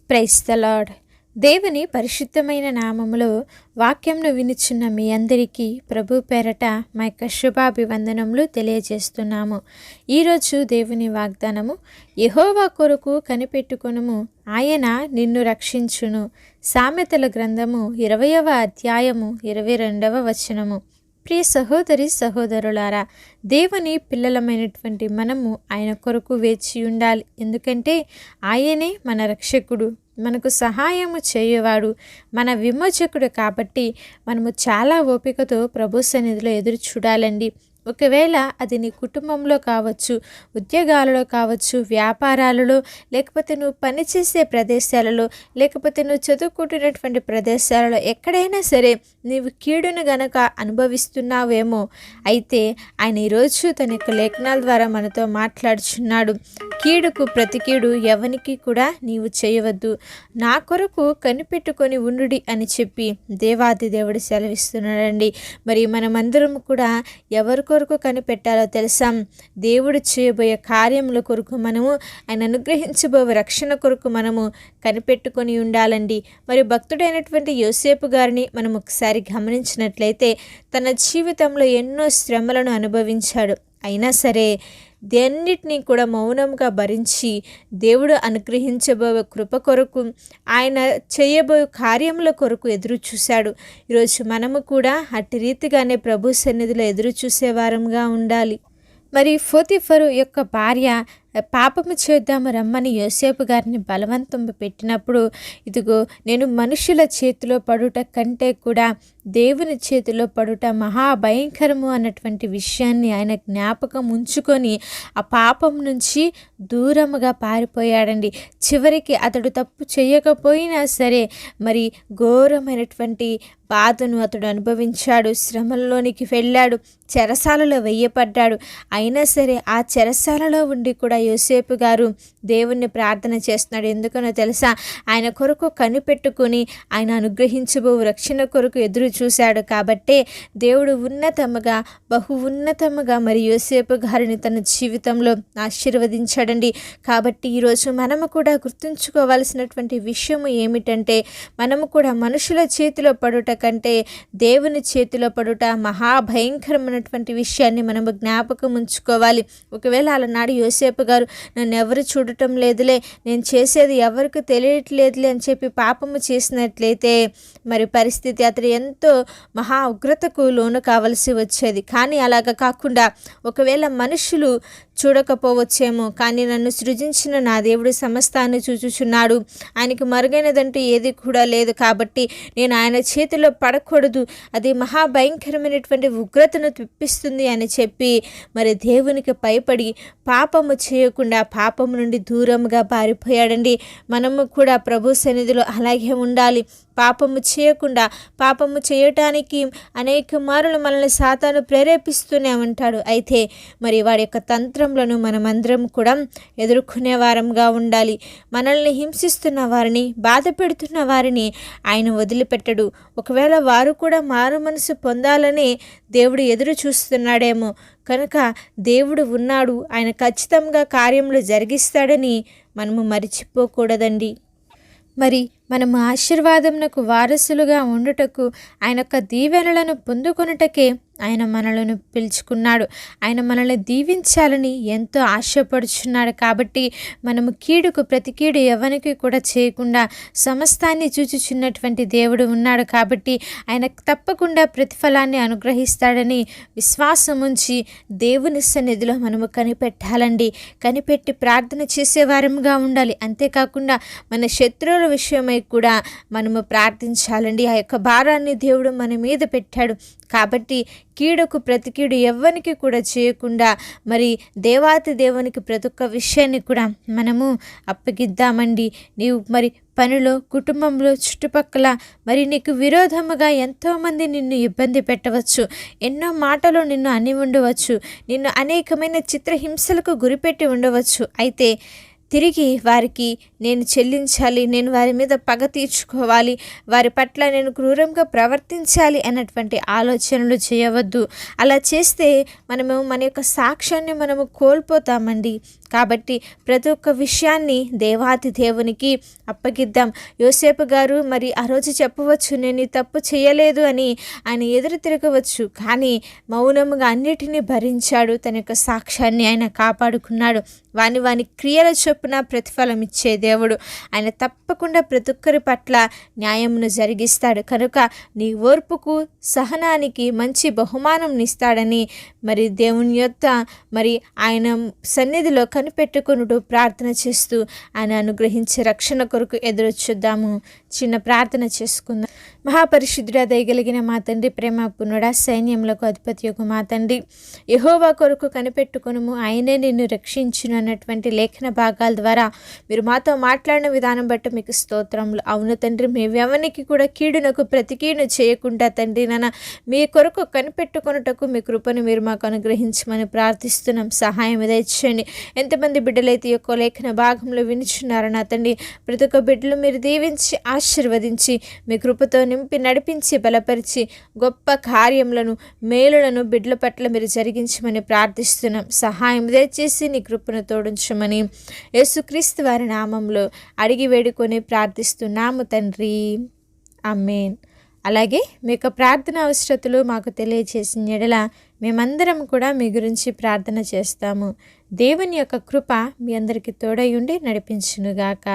Praise the lord. దేవుని పరిశుద్ధమైన నామములో వాక్యంను వినుచున్న మీ అందరికీ ప్రభు పేరట మా యొక్క శుభాభివందనములు తెలియజేస్తున్నాము. ఈరోజు దేవుని వాగ్దానము, యెహోవా కొరకు కనిపెట్టుకొనుము, ఆయన నిన్ను రక్షించును. సామెతల గ్రంథము 20వ అధ్యాయము 22వ వచనము. ప్రియ సహోదరి సహోదరులారా, దేవుని పిల్లలమైనటువంటి మనము ఆయన కొరకు వేచి ఉండాలి. ఎందుకంటే ఆయనే మన రక్షకుడు, మనకు సహాయము చేయవాడు, మన విమోచకుడు. కాబట్టి మనము చాలా ఓపికతో ప్రభు సన్నిధిలో ఎదురు చూడాలండి. ఒకవేళ అది నీ కుటుంబంలో కావచ్చు, ఉద్యోగాలలో కావచ్చు, వ్యాపారాలలో, లేకపోతే నువ్వు పనిచేసే ప్రదేశాలలో, లేకపోతే నువ్వు చదువుకుంటున్నటువంటి ప్రదేశాలలో, ఎక్కడైనా సరే నీవు కీడును గనక అనుభవిస్తున్నావేమో, అయితే ఆయన ఈరోజు తన యొక్క లేఖనాల ద్వారా మనతో మాట్లాడుచున్నాడు. కీడుకు ప్రతి కీడు ఎవనికి కూడా నీవు చేయవద్దు, నా కొరకు కనిపెట్టుకొని ఉండుడి అని చెప్పి దేవాది దేవుడు సెలవిస్తున్నాడండి. మరి మనమందరం కూడా ఎవరి కొరకు కనిపెట్టాలో తెలుసా? దేవుడు చేయబోయే కార్యముల కొరకు మనము, ఆయన అనుగ్రహించబోయే రక్షణ కొరకు మనము కనిపెట్టుకొని ఉండాలండి. మరి భక్తుడైనటువంటి యోసేపు గారిని మనం ఒకసారి గమనించినట్లయితే తన జీవితంలో ఎన్నో శ్రమలను అనుభవించాడు. అయినా సరే దేన్నిటినీ కూడా మౌనంగా భరించి దేవుడు అనుగ్రహించబోయే కృప కొరకు, ఆయన చేయబోయే కార్యముల కొరకు ఎదురు చూశాడు. ఈరోజు మనము కూడా అట్టి రీతిగానే ప్రభు సన్నిధిలో ఎదురు చూసేవారంగా ఉండాలి. మరి పోతీఫరు యొక్క భార్య పాపము చేద్దాము రమ్మని యోసేపు గారిని బలవంతం పెట్టినప్పుడు, ఇదిగో నేను మనుషుల చేతిలో పడుట కంటే కూడా దేవుని చేతిలో పడుట మహాభయంకరము అన్నటువంటి విషయాన్ని ఆయన జ్ఞాపకం ఉంచుకొని ఆ పాపం నుంచి దూరముగా పారిపోయాడండి. చివరికి అతడు తప్పు చేయకపోయినా సరే మరి ఘోరమైనటువంటి బాధను అతడు అనుభవించాడు. శ్రమల్లోనికి వెళ్ళాడు, చెరసాలలో వెయ్యపడ్డాడు. అయినా సరే ఆ చెరసాలలో ఉండి కూడా యోసేపు గారు దేవుణ్ణి ప్రార్థన చేస్తున్నాడు. ఎందుకనో తెలుసా? ఆయన కొరకు కనిపెట్టుకుని ఆయన అనుగ్రహించబో రక్షణ కొరకు ఎదురు చూశాడు. కాబట్టే దేవుడు ఉన్నతముగా, బహు ఉన్నతముగా మరి యోసేపు గారిని తన జీవితంలో ఆశీర్వదించాడండి. కాబట్టి ఈరోజు మనము కూడా గుర్తుంచుకోవాల్సినటువంటి విషయము ఏమిటంటే, మనము కూడా మనుషుల చేతిలో పడుట కంటే దేవుని చేతిలో పడుట మహాభయంకరమైనటువంటి విషయాన్ని మనము జ్ఞాపకం ఉంచుకోవాలి. ఒకవేళ అలనాడు యోసేపు గారు నన్ను ఎవరు చూడటం లేదులే, నేను చేసేది ఎవరికి తెలియట్లేదులే అని చెప్పి పాపము చేసినట్లయితే మరి పరిస్థితి అతడు ఎంతో మహా ఉగ్రతకు లోను కావలసి వచ్చేది. కానీ అలాగ కాకుండా ఒకవేళ మనుషులు చూడకపోవచ్చేమో, కానీ నన్ను సృజించిన నా దేవుడు సమస్తాన్ని చూచుచున్నాడు, ఆయనకి మరుగైనదంటూ ఏది కూడా లేదు, కాబట్టి నేను ఆయన చేతిలో పడకూడదు, అది మహాభయంకరమైనటువంటి ఉగ్రతను తెప్పిస్తుంది అని చెప్పి మరి దేవునికి భయపడి పాపము చేయకుండా పాపము నుండి దూరంగా పారిపోయాడండి. మనము కూడా ప్రభు సన్నిధిలో అలాగే ఉండాలి. పాపము చేయకుండా, పాపము చేయటానికి అనేక మారులు మనల్ని సాతాను ప్రేరేపిస్తూనే ఉంటాడు. అయితే మరి వాడి యొక్క తంత్రములను మనమందరం కూడా ఎదుర్కొనే వారంగా ఉండాలి. మనల్ని హింసిస్తున్న వారిని, బాధ పెడుతున్న వారిని ఆయన వదిలిపెట్టడు. ఒకవేళ వారు కూడా మారు మనసు పొందాలని దేవుడు ఎదురు చూస్తున్నాడేమో, కనుక దేవుడు ఉన్నాడు, ఆయన ఖచ్చితంగా కార్యములు జరిగిస్తాడని మనము మరిచిపోకూడదండి. మరి మనము ఆశీర్వాదమునకు వారసులుగా ఉండుటకు, ఆయన యొక్క దీవెనలను పొందుకొనుటకే ఆయన మనలను పిలుచుకున్నాడు. ఆయన మనల్ని దీవించాలని ఎంతో ఆశపడుచున్నాడు. కాబట్టి మనము కీడుకు ప్రతి కీడు ఎవరికి కూడా చేయకుండా సమస్తాన్ని చూచుచున్నటువంటి దేవుడు ఉన్నాడు. కాబట్టి ఆయన తప్పకుండా ప్రతిఫలాన్ని అనుగ్రహిస్తాడని విశ్వాసం ఉంచి దేవుని సన్నిధిలో మనము కనిపెట్టాలండి. కనిపెట్టి ప్రార్థన చేసేవారంగా ఉండాలి. అంతేకాకుండా మన శత్రువుల విషయమై కూడా మనము ప్రార్థించాలండి. ఆ యొక్క భారాన్ని దేవుడు మన మీద పెట్టాడు. కాబట్టి కీడుకు ప్రతి కీడు ఎవ్వనికి కూడా చేయకుండా మరి దేవాతి దేవునికి ప్రతి ఒక్క విషయాన్ని కూడా మనము అప్పగిద్దామండి. నీవు మరి పనిలో, కుటుంబంలో, చుట్టుపక్కల మరి నీకు విరోధముగా ఎంతోమంది నిన్ను ఇబ్బంది పెట్టవచ్చు, ఎన్నో మాటలు నిన్ను అని ఉండవచ్చు, నిన్ను అనేకమైన చిత్రహింసలకు గురిపెట్టి ఉండవచ్చు. అయితే తిరిగి వారికి నేను చెల్లించాలి, నేను వారి మీద పగ తీర్చుకోవాలి, వారి పట్ల నేను క్రూరంగా ప్రవర్తించాలి అన్నటువంటి ఆలోచనలు చేయవద్దు. అలా చేస్తే మనము మన యొక్క సాక్ష్యాన్ని మనము కోల్పోతామండి. కాబట్టి ప్రతి ఒక్క విషయాన్ని దేవాతి దేవునికి అప్పగిద్దాం. యోసేపు గారు మరి ఆ రోజు చెప్పవచ్చు, నేను ఈ తప్పు చేయలేదు అని. ఆయన ఎదురు తిరగవచ్చు, కానీ మౌనముగా అన్నిటినీ భరించాడు. తన యొక్క సాక్ష్యాన్ని ఆయన కాపాడుకున్నాడు. వాని క్రియల చొప్పున ప్రతిఫలం ఇచ్చే దేవుడు. ఆయన తప్పకుండా ప్రతి ఒక్కరి పట్ల న్యాయమును జరిగిస్తాడు. కనుక నీ ఓర్పుకు సహనానికి మంచి బహుమానం ఇస్తాడని మరి దేవుని యొక్క మరి ఆయన సన్నిధిలో కనిపెట్టుకొనుటూ ప్రార్థన చేస్తూ ఆయన అనుగ్రహించే రక్షణ కొరకు ఎదురు చూద్దాము. చిన్న ప్రార్థన చేసుకుందాం. మహాపరిశుద్ధుడా, దయగలిగిన మా తండ్రి, ప్రేమ పూర్ణుడా, సైన్యములకు అధిపతి యొక్క మా తండ్రి, యెహోవా కొరకు కనిపెట్టుకొనుము, ఆయనే నిన్ను రక్షించును అన్నటువంటి లేఖన భాగాల ద్వారా మీరు మాతో మాట్లాడిన విధానం బట్టి మీకు స్తోత్రములు. అవును తండ్రి, మేమెవరికి కూడా కీడునకు ప్రతి కీడును చేయకుండా తండ్రి నాన్న మీ కొరకు కనిపెట్టుకొనుటకు మీ కృపను మీరు మాకు అనుగ్రహించమని ప్రార్థిస్తున్నాం. సహాయం దయచేయండి. ఎంతమంది బిడ్డలైతే ఈ యొక్క లేఖన భాగంలో వినిచున్నారో నా తండ్రి, ప్రతి ఒక్క బిడ్డలు మీరు దీవించి ఆశీర్వదించి మీ కృపతో నింపి నడిపించి బలపరిచి గొప్ప కార్యములను మేలులను బిడ్డల పట్ల మీరు జరిగించమని ప్రార్థిస్తున్నాం. సహాయం దయచేసి నీ కృపను తోడించమని యేసుక్రీస్తు వారి నామంలో అడిగి వేడుకొని ప్రార్థిస్తున్నాము తండ్రి. ఆమేన్. అలాగే మీ యొక్క ప్రార్థన అవసరతలు మాకు తెలియజేసిన ఎడల మేమందరం కూడా మీ గురించి ప్రార్థన చేస్తాము. దేవుని యొక్క కృప మీ అందరికీ తోడై ఉండి నడిపించునుగాక.